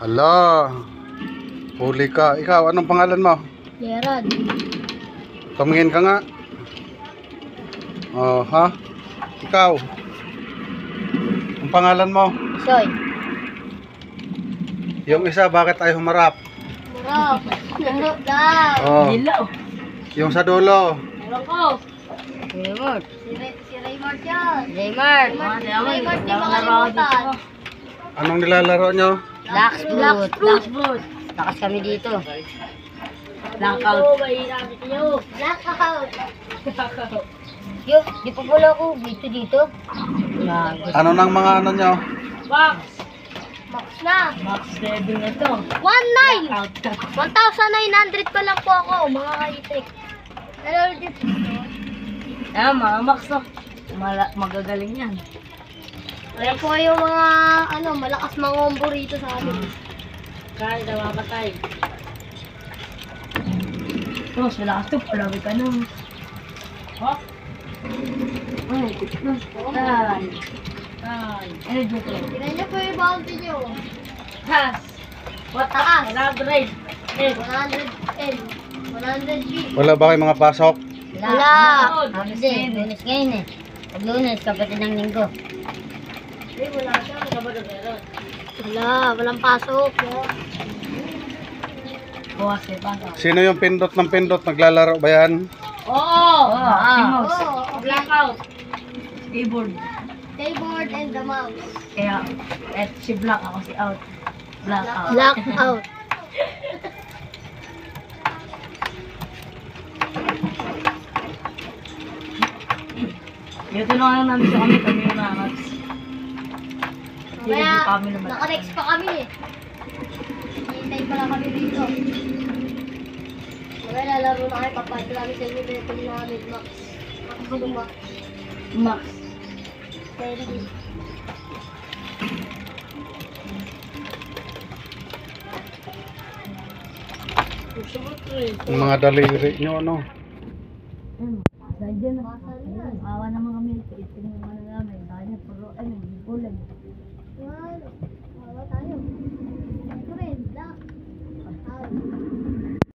Hala, huli ka. Ikaw, anong pangalan mo? Gerard. Tumingin ka nga. Oh, ha? Ikaw. Ang pangalan mo? Soy. Yung isa, bakit tayo humarap? Murap. Murap daw. Oh, Dilaw. yung sa dulo. Ewan ko. Raymond. Si Raymond yan. Raymond, Raymond, di makalimutan. Anong nilalaro nyo? Blackfruit. Blackfruit. Lakas kami dito. Blackout. Blackout. Yo, di pa pala ako dito. Ano nang mga ano nyo? Box. Max na. Box level na to. 1,900. Blackout. 1,900 pa lang po ako, mga kaitik. Hello, dito. Mga box to. Magagaling yan. Ayan po yung mga, malakas mangombo rito sa amin. Kahit na mapatay. Tapos malakas to. Palawin ka nun. Oh. Tay. Ano dito? Tignan niyo po yung bounty niyo. Has. Taas. 100. 100 L. 100 B. Wala ba kayong mga pasok? Wala. Kasi, Lunes ngayon eh. Pag Lunes, kapatid ng linggo. wala siya. Wala ba na meron? Wala, walang pasok. Bukas eh, baka. Sino yung pindot ng pindot? Naglalaro ba yan? Oo! Si Mouse. Oo. Blackout. Keyboard. Keyboard and the mouse. Kaya, si Black ako si Out. Blackout. Blackout. Yung tulungan namin sa kami yung nakas. Kaya, kami naman. nakarex pa kami eh. Hintay pala kami dito. Kaya lalaro na kayo, papayag namin sa inyo, pero pili namin Max. Max. Max. Candy. Yung mga daliri nyo, ano? Ayun, dahil dyan na. Awa naman kami. Ito yung